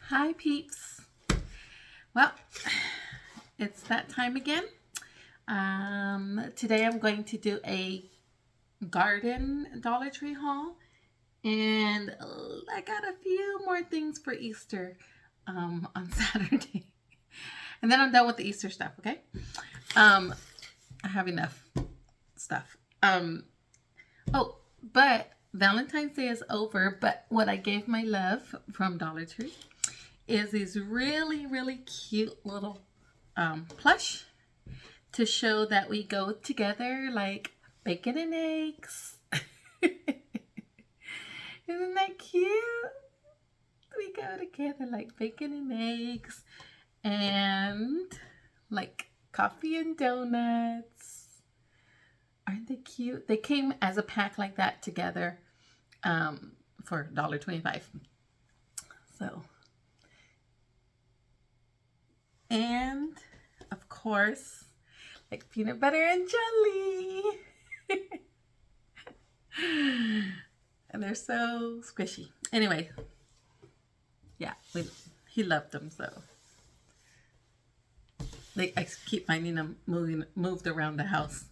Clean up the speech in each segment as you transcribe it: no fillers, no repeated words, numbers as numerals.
Hi peeps. Well, it's that time again. Today I'm going to do a garden Dollar Tree haul, and I got a few more things for Easter on Saturday. And then I'm done with the Easter stuff, okay? I have enough stuff. But Valentine's Day is over, but what I gave my love from Dollar Tree is these really, really cute little plush to show that we go together like bacon and eggs. Isn't that cute? We go together like bacon and eggs and like coffee and donuts. Aren't they cute? They came as a pack like that together for $1.25. So, and of course, like peanut butter and jelly. And they're so squishy. Anyway, yeah, he loved them, so I keep finding them moved around the house.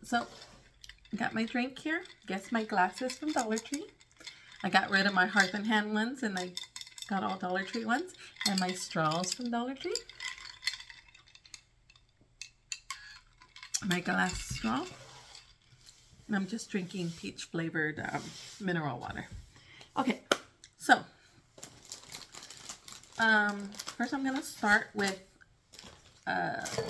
So I got my drink here. Guess my glasses from Dollar Tree. I got rid of my Hearth and Hand ones, and I got all Dollar Tree ones. And my straws from Dollar Tree. My glass straw. And I'm just drinking peach flavored mineral water. Okay, so first I'm going to start with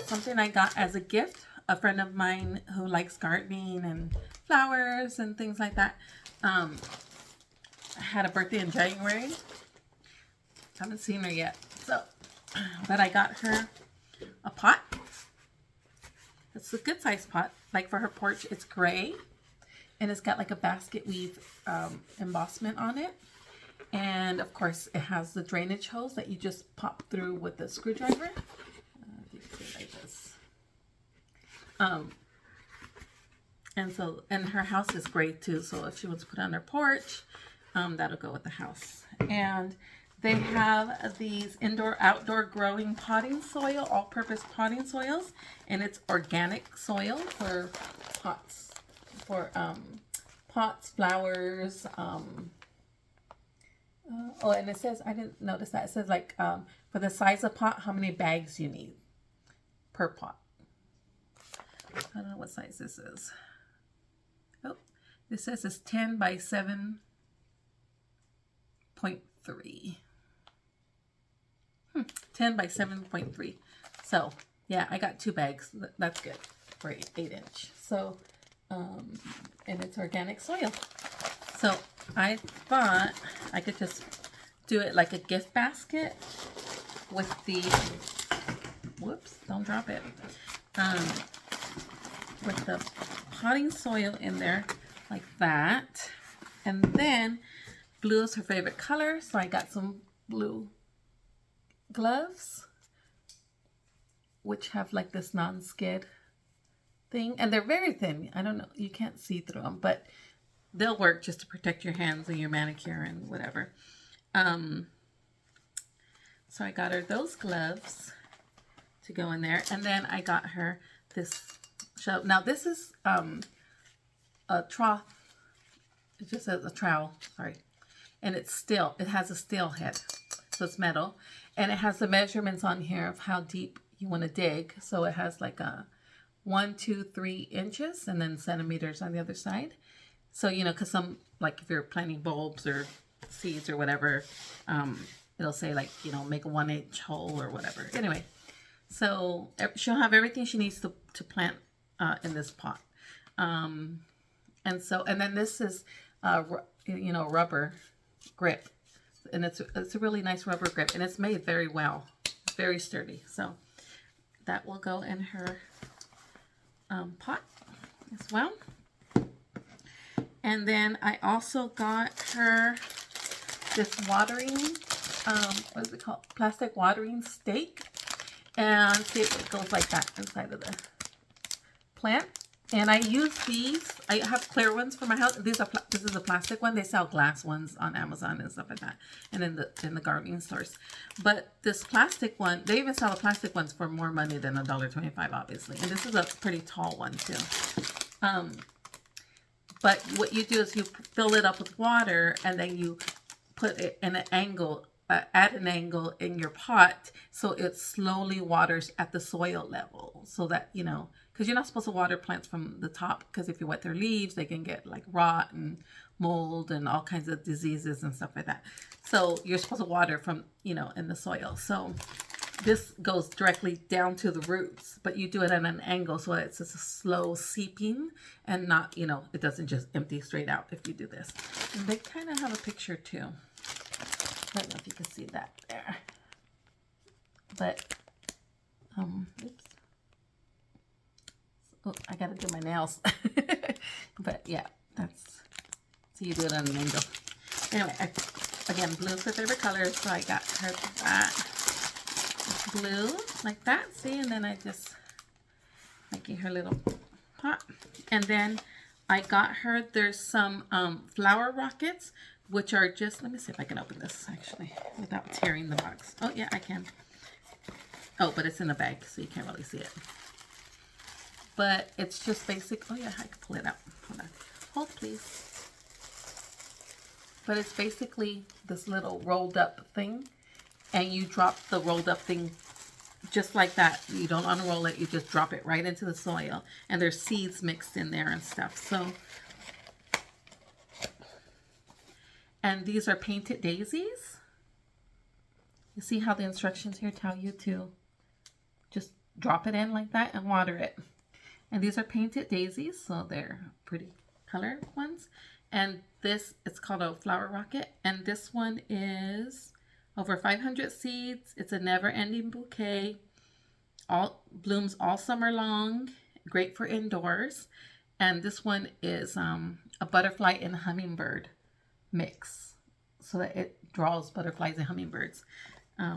something I got as a gift. A friend of mine who likes gardening and flowers and things like that had a birthday in January. Haven't seen her yet, but I got her a pot. It's a good size pot. Like for her porch, it's gray, and it's got like a basket weave embossment on it. And of course, it has the drainage hose that you just pop through with the screwdriver. You see like this. And her house is gray too. So if she wants to put it on her porch, that'll go with the house. And they have these indoor-outdoor growing potting soil, all-purpose potting soils, and it's organic soil for pots, flowers. And it says, I didn't notice that. It says like for the size of pot, how many bags you need per pot. I don't know what size this is. Oh, this says it's 10 by 7.3. 10 by 7.3. So, yeah, I got 2 bags. That's good for 8-inch. So, and it's organic soil. So, I thought I could just do it like a gift basket with the, whoops, don't drop it, with the potting soil in there like that. And then blue is her favorite color, so I got some blue gloves, which have like this non-skid thing, and they're very thin. I don't know, you can't see through them, but they'll work just to protect your hands and your manicure and whatever. So I got her those gloves to go in there, and then I got her this show. Now this is a trough. It just says a trowel, sorry, and it's steel. It has a steel head, so it's metal. And it has the measurements on here of how deep you want to dig. So it has like a 1, 2, 3 inches and then centimeters on the other side. So, you know, because some, like if you're planting bulbs or seeds or whatever, it'll say like, you know, make a 1-inch hole or whatever. Anyway, so she'll have everything she needs to plant in this pot. And then this is, you know, rubber grip. And it's a really nice rubber grip, and it's made very well. It's very sturdy. So that will go in her pot as well. And then I also got her this watering, what is it called? Plastic watering stake. And see, it goes like that inside of the plant. And I use these. I have clear ones for my house. This is a plastic one. They sell glass ones on Amazon and stuff like that, and in the gardening stores. But this plastic one, they even sell the plastic ones for more money than $1.25, obviously. And this is a pretty tall one too. But what you do is you fill it up with water, and then you put it in an angle, at an angle in your pot, so it slowly waters at the soil level, so that, you know, because you're not supposed to water plants from the top, because if you wet their leaves, they can get like rot and mold and all kinds of diseases and stuff like that. So you're supposed to water from, you know, in the soil. So this goes directly down to the roots, but you do it at an angle so it's just a slow seeping and not, you know, it doesn't just empty straight out if you do this. And they kind of have a picture too. I don't know if you can see that there. But, oops. Oh, I gotta do my nails. But yeah, that's, so you do it on an angle. Anyway, again, blue's her favorite color, so I got her that blue, like that, see? And then I just making her little pot. And then I got her, there's some flower rockets, which are just, let me see if I can open this actually without tearing the box. Oh yeah, I can. Oh, but it's in a bag, so you can't really see it. But it's just basic. Oh yeah, I can pull it out. Hold on. Hold please. But it's basically this little rolled up thing, and you drop the rolled up thing just like that. You don't unroll it, you just drop it right into the soil, and there's seeds mixed in there and stuff. So, and these are painted daisies. You see how the instructions here tell you to just drop it in like that and water it. And these are painted daisies, so they're pretty colored ones. And this, it's called a flower rocket. And this one is over 500 seeds. It's a never-ending bouquet. Blooms all summer long. Great for indoors. And this one is a butterfly and hummingbird mix, so that it draws butterflies and hummingbirds.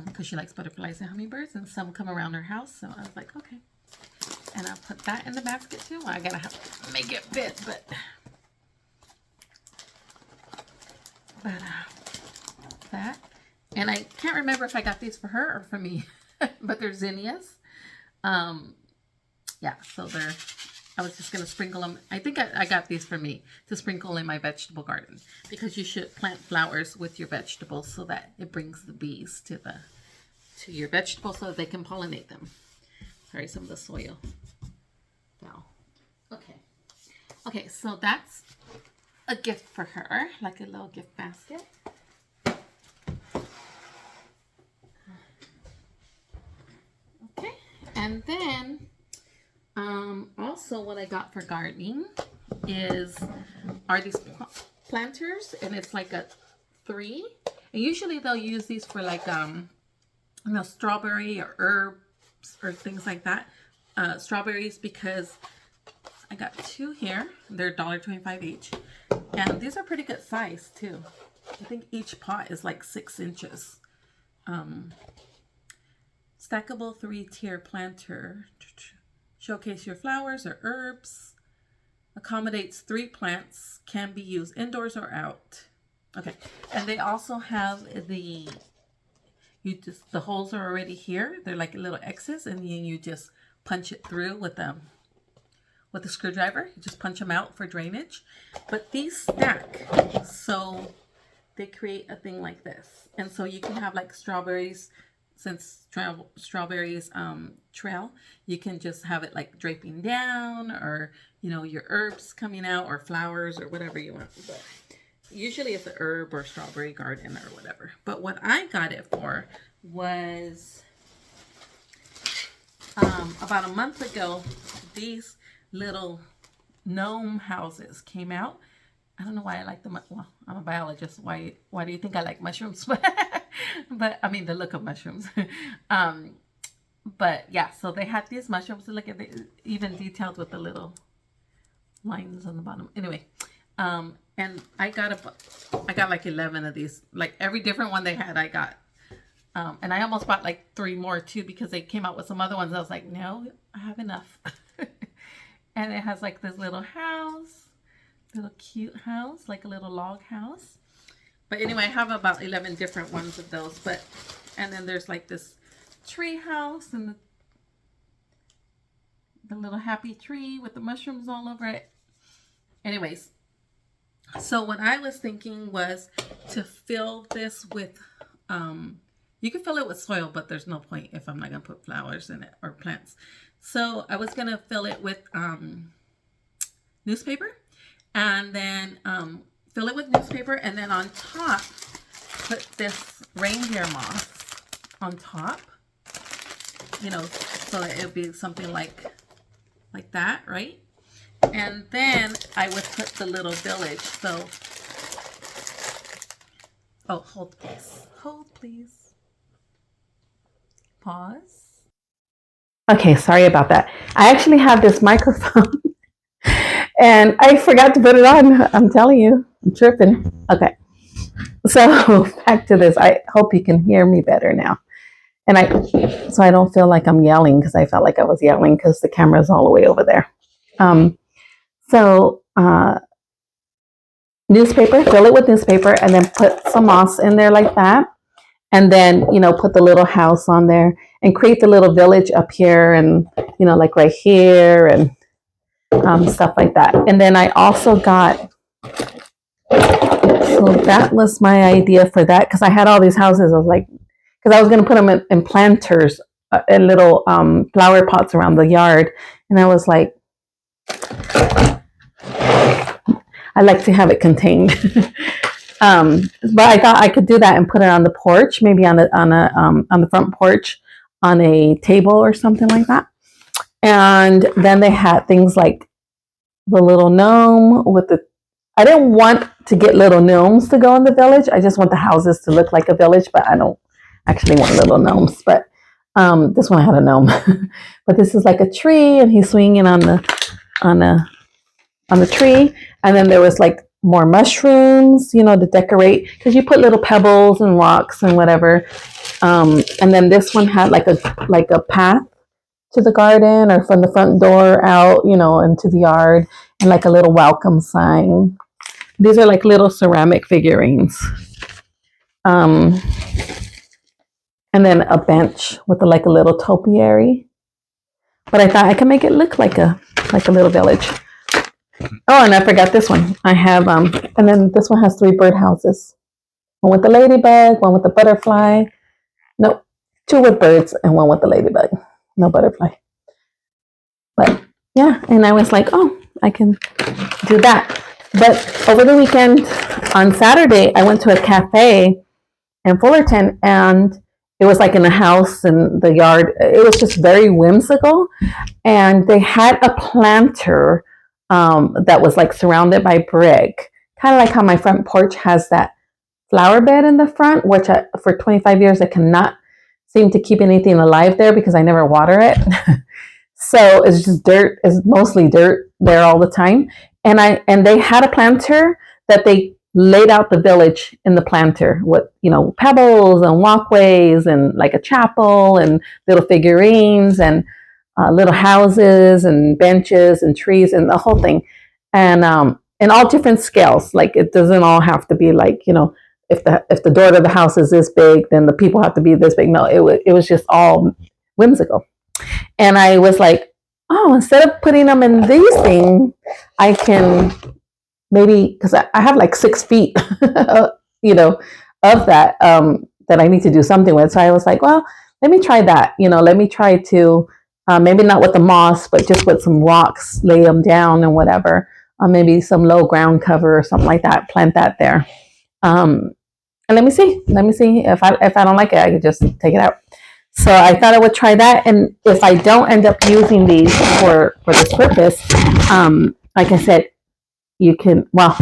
Because she likes butterflies and hummingbirds, and some come around her house. So I was like, okay. And I'll put that in the basket too. Well, I gotta have to make it fit, but that. And I can't remember if I got these for her or for me, but they're zinnias. Yeah, so they're, I was just gonna sprinkle them. I think I got these for me to sprinkle in my vegetable garden, because you should plant flowers with your vegetables so that it brings the bees to your vegetables so that they can pollinate them. Sorry, some of the soil fell. Okay, so that's a gift for her, like a little gift basket. Okay, and then also what I got for gardening are these planters, and it's like a 3. And usually they'll use these for like strawberry or herbs or things like that. Strawberries, because I got 2 here. They're $1.25 each. And these are pretty good size too. I think each pot is like 6 inches. Stackable 3-tier planter. Showcase your flowers or herbs. Accommodates 3 plants. Can be used indoors or out. Okay. And they also have the holes are already here. They're like little X's, and you just punch it through with a screwdriver. You just punch them out for drainage. But these stack, so they create a thing like this. And so you can have like strawberries, since strawberries trail, you can just have it like draping down, or your herbs coming out, or flowers, or whatever you want. But usually it's a herb or strawberry garden or whatever. But what I got it for was about a month ago, these little gnome houses came out. I don't know why I like them. Well, I'm a biologist. Why do you think I like mushrooms? But I mean the look of mushrooms. But yeah, so they had these mushrooms. Look at it, even detailed with the little lines on the bottom. Anyway, and I got like 11 of these. Like every different one they had, I got. And I almost bought like 3 more too, because they came out with some other ones. I was like, no, I have enough. And it has like this little house, little cute house, like a little log house. But anyway, I have about 11 different ones of those. But and then there's like this tree house and the little happy tree with the mushrooms all over it. Anyways, so what I was thinking was to fill this with, you can fill it with soil, but there's no point if I'm not going to put flowers in it or plants. So I was going to fill it with newspaper, and then fill it with newspaper, and then on top, put this reindeer moss on top, you know, so it would be something like that, right? And then I would put the little village. So, oh, hold please. Hold please. Pause. Okay, sorry about that. I actually have this microphone and I forgot to put it on. I'm telling you, I'm tripping. Okay. So back to this. I hope you can hear me better now. And so I don't feel like I'm yelling, because I felt like I was yelling because the camera's all the way over there. So newspaper, fill it with newspaper, and then put some moss in there like that. And then, you know, put the little house on there and create the little village up here and, you know, like right here and stuff like that. And then I also got, so that was my idea for that, because I had all these houses. I was like, because I was going to put them in planters, in little flower pots around the yard. And I was like, I like to have it contained. But I thought I could do that and put it on the porch, maybe on the front porch, on a table or something like that. And then they had things like the little gnome with the. I didn't want to get little gnomes to go in the village. I just want the houses to look like a village, but I don't actually want little gnomes. But this one had a gnome. But this is like a tree, and he's swinging on the tree. And then there was like more mushrooms, you know, to decorate, because you put little pebbles and rocks and whatever. And then this one had like a path to the garden, or from the front door out, you know, into the yard, and like a little welcome sign. These are like little ceramic figurines. And then a bench with like a little topiary. But I thought I could make it look like a little village. Oh, and I forgot this one. I have, and then this one has 3 birdhouses. One with the ladybug, one with the butterfly. No, 2 with birds and 1 with the ladybug. No butterfly. But yeah, and I was like, oh, I can do that. But over the weekend, on Saturday, I went to a cafe in Fullerton, and it was like in a house in the yard. It was just very whimsical. And they had a planter that was like surrounded by brick, kind of like how my front porch has that flower bed in the front, which for 25 years I cannot seem to keep anything alive there because I never water it. So it's just dirt. It's mostly dirt there all the time. And they had a planter that they laid out the village in the planter with, you know, pebbles and walkways and like a chapel and little figurines and little houses and benches and trees and the whole thing. And in all different scales. Like, it doesn't all have to be like, you know, if the door to the house is this big, then the people have to be this big. No, it was just all whimsical. And I was like, oh, instead of putting them in these things, I can maybe, because I have like 6 feet, you know, of that, that I need to do something with. So I was like, well, let me try that. You know, let me try to, maybe not with the moss, but just with some rocks, lay them down and whatever. Maybe some low ground cover or something like that, plant that there. And let me see if I don't like it, I could just take it out. So I thought I would try that. And if I don't end up using these for this purpose, like I said, you can, well,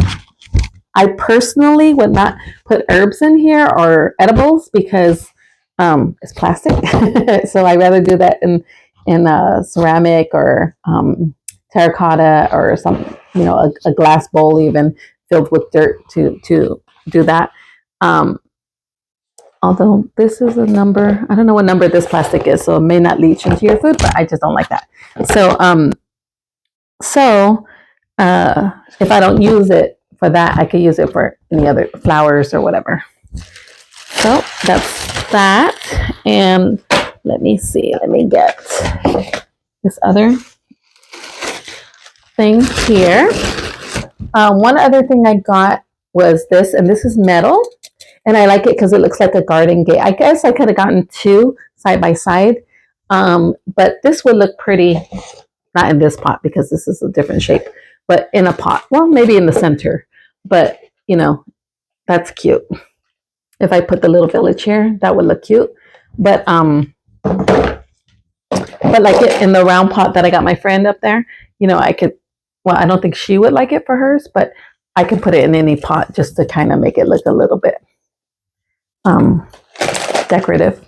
I personally would not put herbs in here or edibles because it's plastic. So I'd rather do that in ceramic or terracotta or some, you know, a glass bowl even filled with dirt to do that. Although this is a number, I don't know what number this plastic is, so it may not leach into your food, but I just don't like that. So So if I don't use it for that, I could use it for any other flowers or whatever. So that's that. And let me see. Let me get this other thing here. One other thing I got was this, and this is metal. And I like it because it looks like a garden gate. I guess I could have gotten two side by side. But this would look pretty, not in this pot because this is a different shape, but in a pot. Well, maybe in the center. But, you know, that's cute. If I put the little village here, that would look cute. But like it in the round pot that I got my friend up there, you know, I could, well, I don't think she would like it for hers, but I can put it in any pot just to kind of make it look a little bit decorative.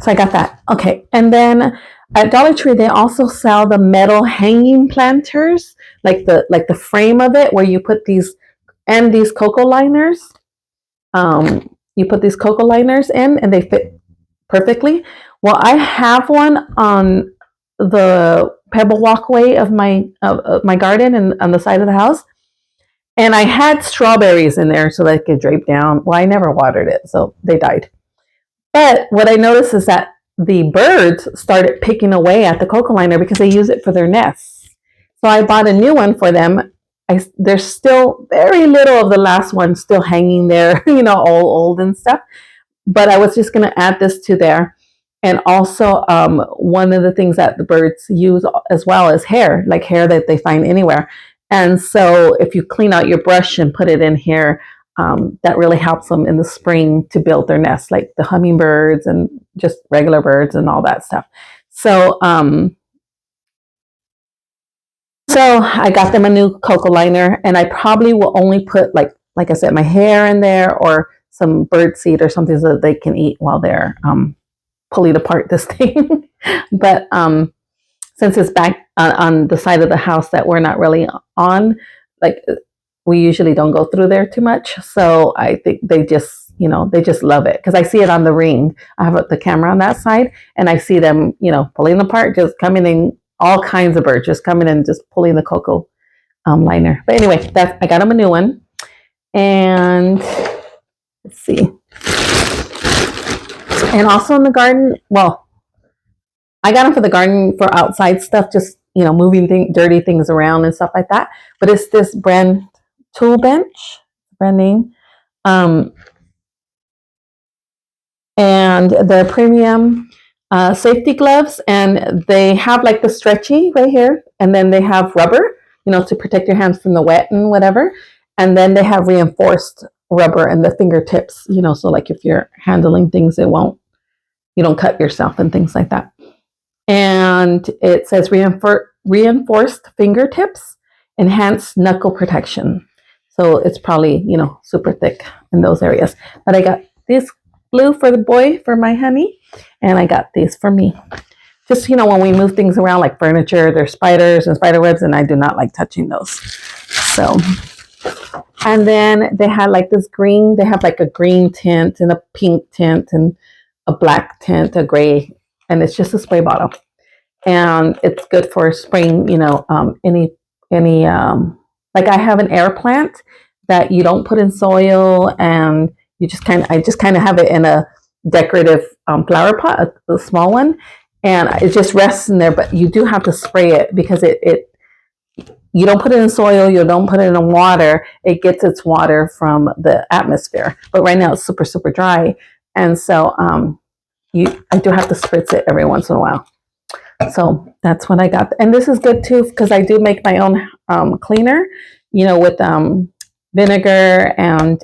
So I got that. Okay. And then at Dollar Tree, they also sell the metal hanging planters, like the frame of it where you put these and these cocoa liners. You put these cocoa liners in and they fit perfectly. Well, I have one on the pebble walkway of my garden and on the side of the house. And I had strawberries in there so they could drape down. Well, I never watered it, so they died. But what I noticed is that the birds started picking away at the cocoa liner because they use it for their nests. So I bought a new one for them. There's still very little of the last one still hanging there, you know, all old and stuff. But I was just going to add this to there. And also, one of the things that the birds use as well is hair, like hair that they find anywhere. And so if you clean out your brush and put it in here, that really helps them in the spring to build their nests, like the hummingbirds and just regular birds and all that stuff. So, so I got them a new cocoa liner, and I probably will only put like I said, my hair in there or some bird seed or something so that they can eat while they're pulling apart this thing. But since it's back on the side of the house that we're not really on, like we usually don't go through there too much. So I think they just, you know, they just love it because I see it on the ring. I have the camera on that side and I see them, you know, pulling apart, just coming in, all kinds of birds just coming in, just pulling the cocoa liner. But anyway, I got them a new one. And let's see. And also in the garden, well, I got them for the garden for outside stuff, just, you know, moving dirty things around and stuff like that. But it's this brand Tool Bench, brand name. And they're premium safety gloves, and they have like the stretchy right here, and then they have rubber, you know, to protect your hands from the wet and whatever. And then they have reinforced rubber in the fingertips, you know, so like if you're handling things, you don't cut yourself and things like that. And it says reinforced fingertips, enhanced knuckle protection. So it's probably, you know, super thick in those areas. But I got this blue for the boy, for my honey, and I got these for me. Just, you know, when we move things around like furniture, there's spiders and spider webs, and I do not like touching those. So, and then they had like this green, they have like a green tint and a pink tint and a black tint, a gray, and it's just a spray bottle. And it's good for spraying, you know, any like I have an air plant that you don't put in soil, and I just kind of have it in a decorative flower pot, a small one, and it just rests in there. But you do have to spray it because you don't put it in soil, you don't put it in water. It gets its water from the atmosphere. But right now it's super, super dry, and so I do have to spritz it every once in a while. So that's what I got. And this is good too, because I do make my own cleaner, you know, with vinegar and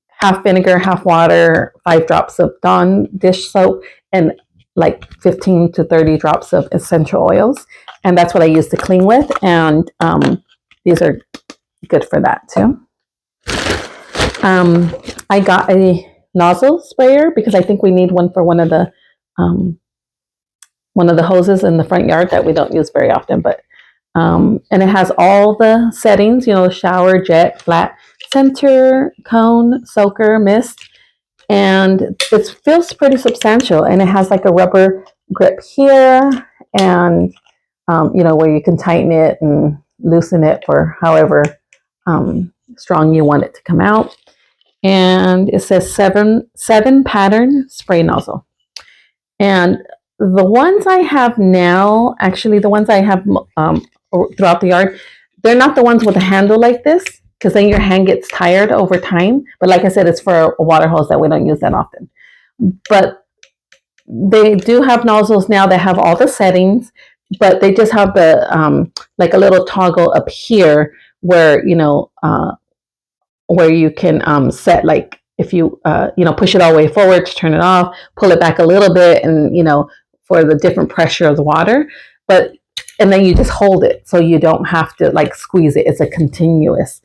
half vinegar, half water, 5 drops of Dawn dish soap, and like 15 to 30 drops of essential oils. And that's what I use to clean with. And these are good for that too. I got a nozzle sprayer because I think we need one for one of the hoses in the front yard that we don't use very often. But and it has all the settings, you know, shower, jet, flat, center, cone, soaker, mist, and it feels pretty substantial. And it has like a rubber grip here, and where you can tighten it and loosen it for however strong you want it to come out. And it says seven pattern spray nozzle. And the ones I have now, actually the ones I have throughout the yard, they're not the ones with a handle like this, because then your hand gets tired over time. But like I said, it's for a water hose that we don't use that often. But they do have nozzles now that have all the settings, but they just have the like a little toggle up here where where you can set, like if you push it all the way forward to turn it off, pull it back a little bit, and for the different pressure of the water. And then you just hold it, so you don't have to like squeeze it. It's a continuous.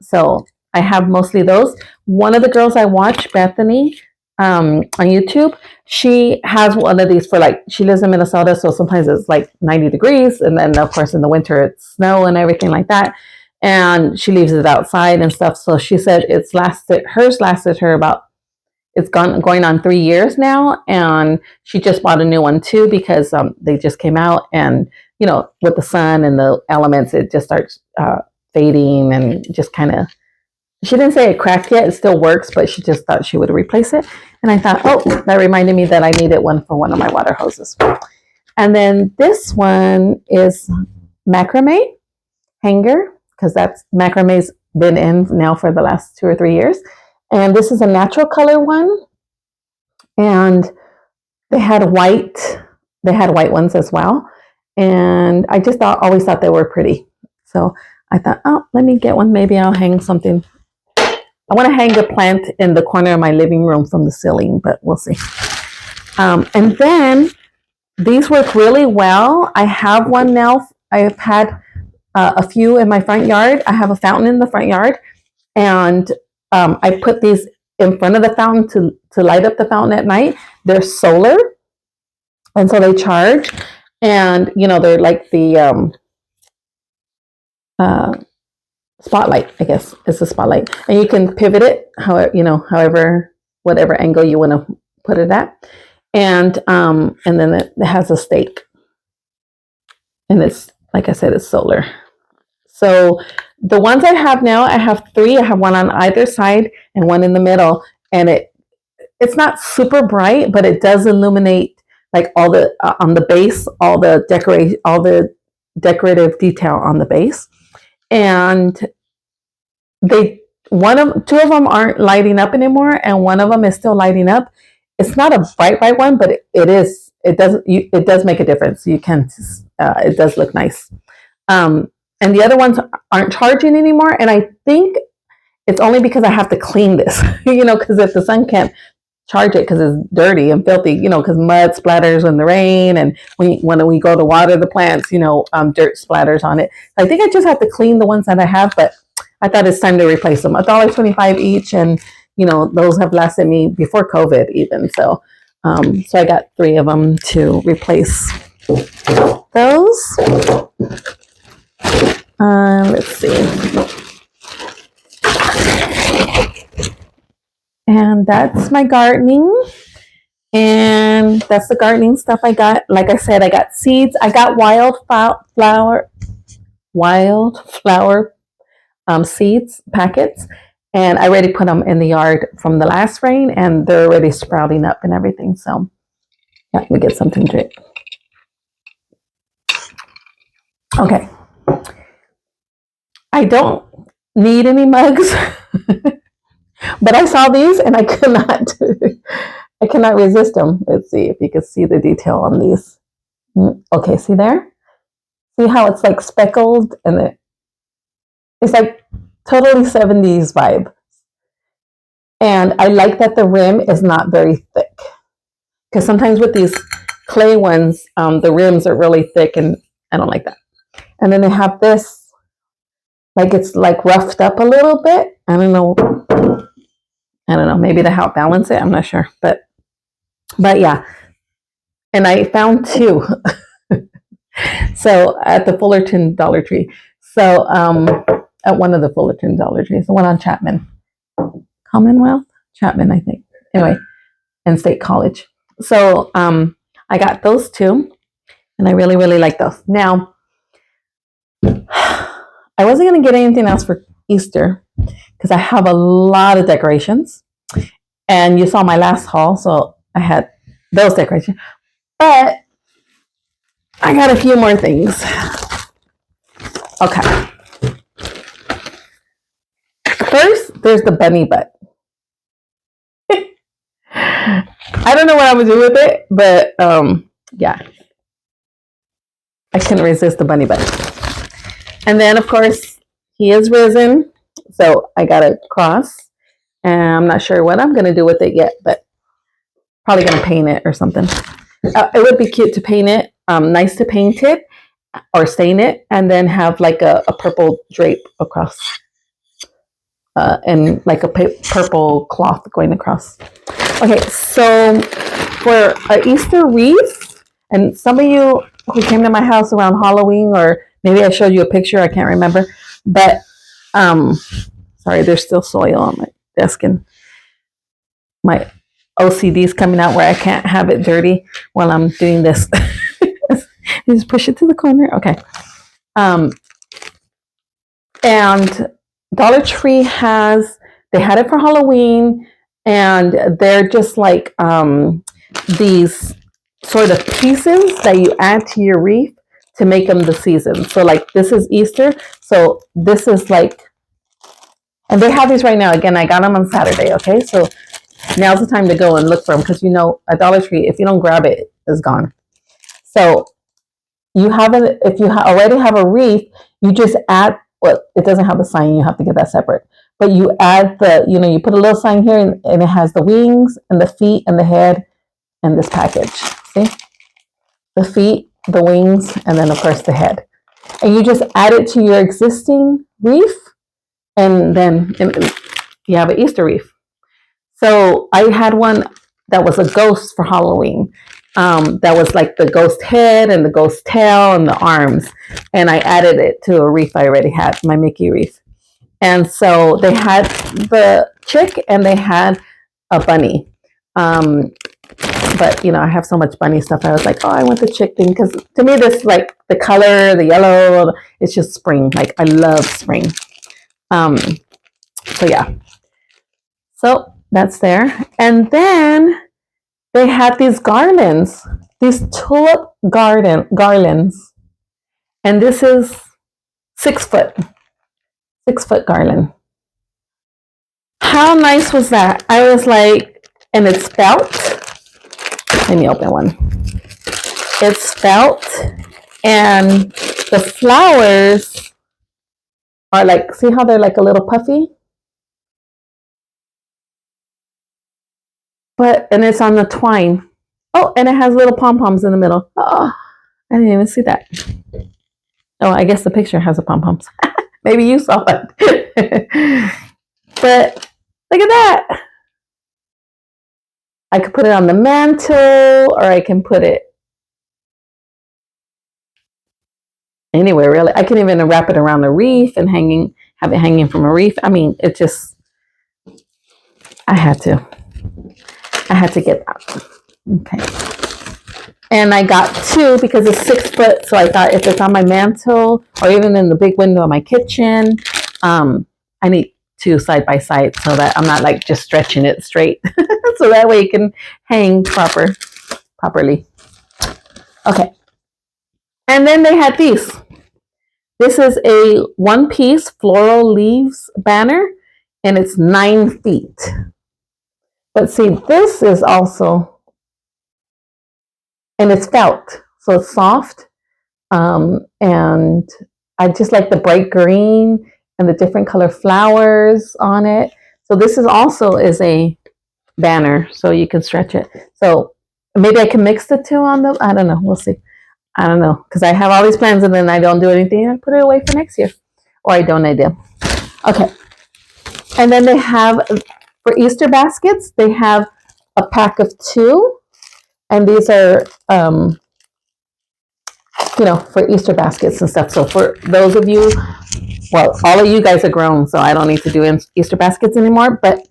So I have mostly those. One of the girls I watch, Bethany, on YouTube, she has one of these for she lives in Minnesota, so sometimes it's like 90 degrees, and then of course in the winter it's snow and everything like that. And she leaves it outside and stuff. So she said hers lasted her about, it's going on 3 years now. And she just bought a new one too, because they just came out, and, with the sun and the elements, it just starts fading and just kind of, she didn't say it cracked yet. It still works, but she just thought she would replace it. And I thought, oh, that reminded me that I needed one for one of my water hoses. And then this one is macrame hanger, because that's macrame's been in now for the last 2 or 3 years. And this is a natural color one. And they had white ones as well. And I just always thought they were pretty. So I thought, oh, let me get one. Maybe I'll hang something. I want to hang a plant in the corner of my living room from the ceiling, but we'll see. And then these work really well. I have one now. I've had a few in my front yard. I have a fountain in the front yard, and I put these in front of the fountain to light up the fountain at night. They're solar, and so they charge, and they're like the spotlight, I guess. It's a spotlight, and you can pivot it however, whatever angle you want to put it at, and then it has a stake, and it's, like I said, it's solar. So the ones I have now, I have 3. I have one on either side and one in the middle, and it's not super bright, but it does illuminate like all the on the base, all the decorative detail on the base. And two of them aren't lighting up anymore, and one of them is still lighting up. It's not a bright one, but it does make a difference. You can it does look nice. And the other ones aren't charging anymore, and I think it's only because I have to clean this, because if the sun can't charge it because it's dirty and filthy, because mud splatters in the rain, and when we go to water the plants, dirt splatters on it. I think I just have to clean the ones that I have, but I thought it's time to replace them. $1.25 each, and those have lasted me before COVID even. So I got 3 of them to replace those. Let's see. And that's my gardening. And that's the gardening stuff I got. Like I said, I got seeds. I got wildflower seeds packets. And I already put them in the yard from the last rain. And they're already sprouting up and everything. So yeah, we get something to drink. Okay. I don't need any mugs, but I saw these and I cannot resist them. Let's see if you can see the detail on these. Okay, see there? See how it's like speckled, and it's like totally 70s vibe. And I like that the rim is not very thick, because sometimes with these clay ones, the rims are really thick, and I don't like that. And then they have this, like it's like roughed up a little bit. I don't know. Maybe to help balance it. I'm not sure, but yeah. And I found 2. So at the Fullerton Dollar Tree. So at one of the Fullerton Dollar Trees, the one on Chapman, Commonwealth, Chapman, I think. Anyway, and State College. So I got those 2. And I really, really like those. Now, I wasn't going to get anything else for Easter because I have a lot of decorations. And you saw my last haul, so I had those decorations. But I got a few more things. Okay. First, there's the bunny butt. I don't know what I'm going to do with it, but yeah. I couldn't resist the bunny butt. And then, of course, he is risen. So I got a cross. And I'm not sure what I'm going to do with it yet, but probably going to paint it or something. It would be cute to paint it. Nice to paint it or stain it and then have like a purple drape across. And like a purple cloth going across. Okay, so for an Easter wreath, and some of you who came to my house around Halloween, or maybe I showed you a picture, I can't remember, but sorry, there's still soil on my desk and my OCD is coming out where I can't have it dirty while I'm doing this. Just push it to the corner. Okay. And Dollar Tree they had it for Halloween, and they're just like these sort of pieces that you add to your wreath to make them the season. So like this is Easter, so this is like, and they have these right now. Again, I got them on Saturday, okay? So now's the time to go and look for them because you know at Dollar Tree, if you don't grab it, it's gone. So you have it, if you already have a wreath, you just add, well, it doesn't have the sign, you have to get that separate. But you add you put a little sign here and it has the wings and the feet and the head and this package. See? The feet, the wings, and then of course the head. And you just add it to your existing wreath and then you have an Easter wreath. So I had one that was a ghost for Halloween. That was like the ghost head and the ghost tail and the arms. And I added it to a wreath I already had, my Mickey wreath. And so they had the chick and they had a bunny. But, I have so much bunny stuff. I was like, oh, I want the chick thing. Because to me, this, like, the color, the yellow, it's just spring. Like, I love spring. So, yeah. So, that's there. And then they had these garlands. These tulip garlands. And this is 6 foot. 6 foot garland. How nice was that? I was like, and it's felt. Let me open one. It's felt, and the flowers are like, see how they're like a little puffy? And it's on the twine. Oh, and it has little pom-poms in the middle. Oh, I didn't even see that. Oh, I guess the picture has the pom-poms. Maybe you saw it. But look at that. I could put it on the mantle, or I can put it anywhere, really. I can even wrap it around the wreath and have it hanging from a wreath. I mean, it just, I had to get that. Okay. And I got 2 because it's 6 foot. So I thought if it's on my mantle or even in the big window of my kitchen, I need 2 side by side so that I'm not like just stretching it straight. So that way it can hang properly. Okay. And then they had these. This is a 1-piece floral leaves banner, and it's 9 feet. But see, this is also, and it's felt, so it's soft. And I just like the bright green and the different color flowers on it. So this is also a banner, so you can stretch it. So maybe I can mix the 2 on the, I don't know, we'll see. I don't know, because I have all these plans and then I don't do anything. I put it away for next year, or I donate them. Okay. And then they have, for Easter baskets, they have a pack of 2, and these are, for Easter baskets and stuff. So for those of you, well, all of you guys are grown, so I don't need to do Easter baskets anymore. But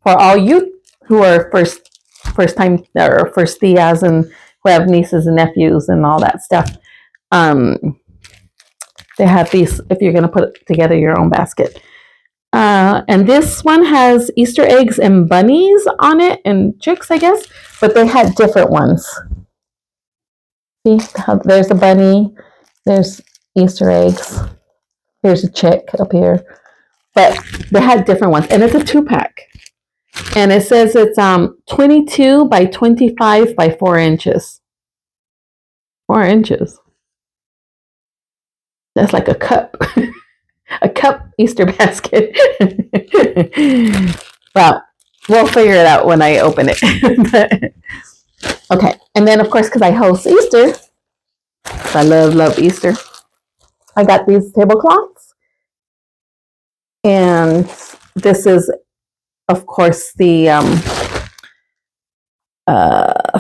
for all you who are first time or first tias and who have nieces and nephews and all that stuff. They have these if you're going to put together your own basket. And this one has Easter eggs and bunnies on it, and chicks, I guess, but they had different ones. See, there's a bunny, there's Easter eggs, there's a chick up here, but they had different ones, and it's a 2-pack. And it says it's 22 by 25 by 4 inches. 4 inches. That's like a cup. A cup Easter basket. Well, we'll figure it out when I open it. Okay. And then, of course, because I host Easter, I love Easter, I got these tablecloths. And this is, of course, the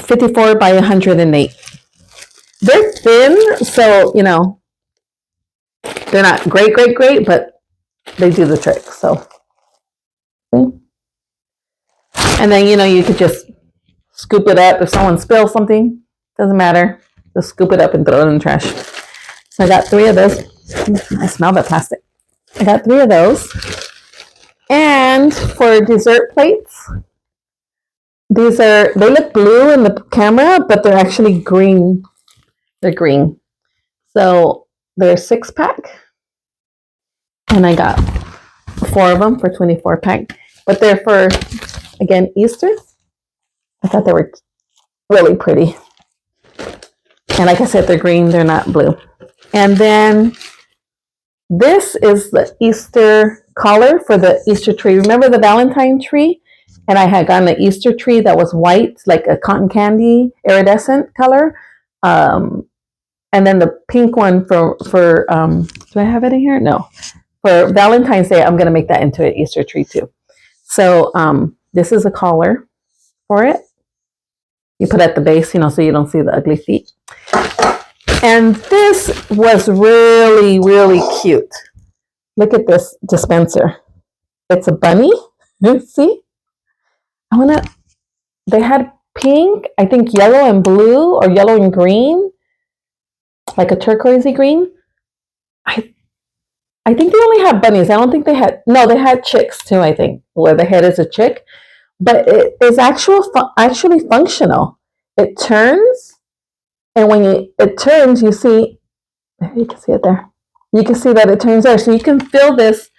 54 by 108. They're thin, so, you know, they're not great, but they do the trick. So, see? And then, you know, you could just scoop it up. If someone spills something, doesn't matter. Just scoop it up and throw it in the trash. So I got 3 of those. I smell that plastic. I got 3 of those. And for dessert plates, they look blue in the camera, but they're actually green. They're green. So they're 6-pack. And I got 4 of them for 24-pack. But they're for, again, Easter. I thought they were really pretty. And like I said, they're green, they're not blue. And then this is the Easter collar for the Easter tree. Remember the Valentine tree? And I had gotten an Easter tree that was white, like a cotton candy iridescent color. And then the pink one for do I have it in here? No. For Valentine's Day, I'm going to make that into an Easter tree too. So this is a collar for it. You put at the base, you know, so you don't see the ugly feet. And this was really, really cute. Look at this dispenser. It's a bunny. See? They had pink, I think yellow and blue, or yellow and green, like a turquoisey green. I think they only had bunnies. I don't think they had chicks too, I think, where the head is a chick. But it is actually functional. It turns, and when it turns, you see, you can see it there. You can see that it turns there. So you can fill this.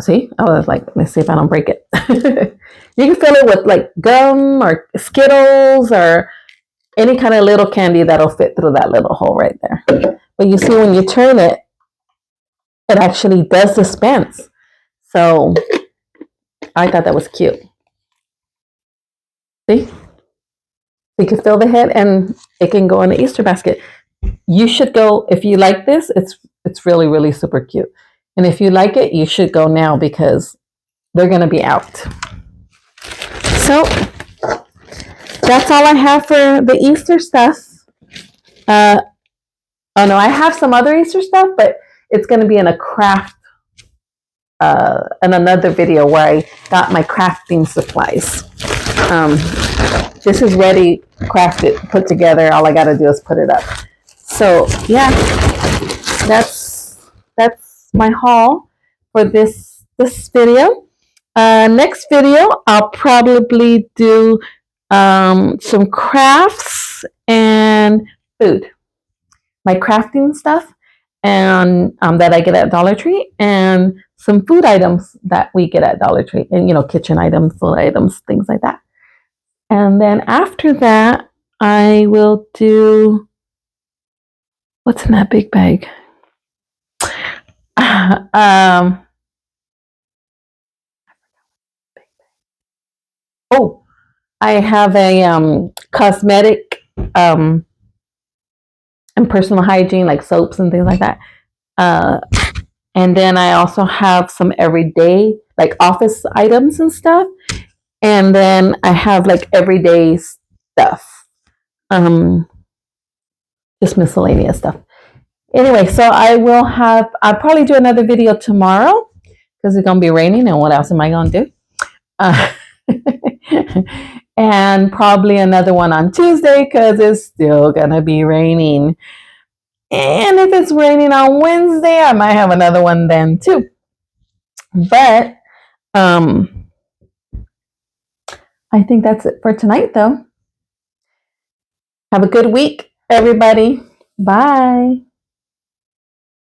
See? I was like, let's see if I don't break it. You can fill it with like gum or Skittles or any kind of little candy that'll fit through that little hole right there. But you see, when you turn it, it actually does dispense. So I thought that was cute. See? You can fill the head and it can go in the Easter basket. You should go, if you like this, it's really, really super cute. And if you like it, you should go now because they're going to be out. So that's all I have for the Easter stuff. Oh no, I have some other Easter stuff, but it's going to be in a craft, in another video where I got my crafting supplies. This is ready, crafted, put together. All I got to do is put it up. So yeah, that's my haul for this video. Next video, I'll probably do some crafts and food. My crafting stuff and that I get at Dollar Tree, and some food items that we get at Dollar Tree, and you know, kitchen items, food items, things like that. And then after that, I will do, what's in that big bag? Oh, I have a cosmetic and personal hygiene, like soaps and things like that. And then I also have some everyday, like office items and stuff. And then I have like everyday stuff. Just miscellaneous stuff. Anyway, so I'll probably do another video tomorrow because it's going to be raining, and what else am I going to do? and probably another one on Tuesday because it's still gonna be raining. And if it's raining on Wednesday, I might have another one then too. But I think that's it for tonight, though. Have a good week, everybody. Bye.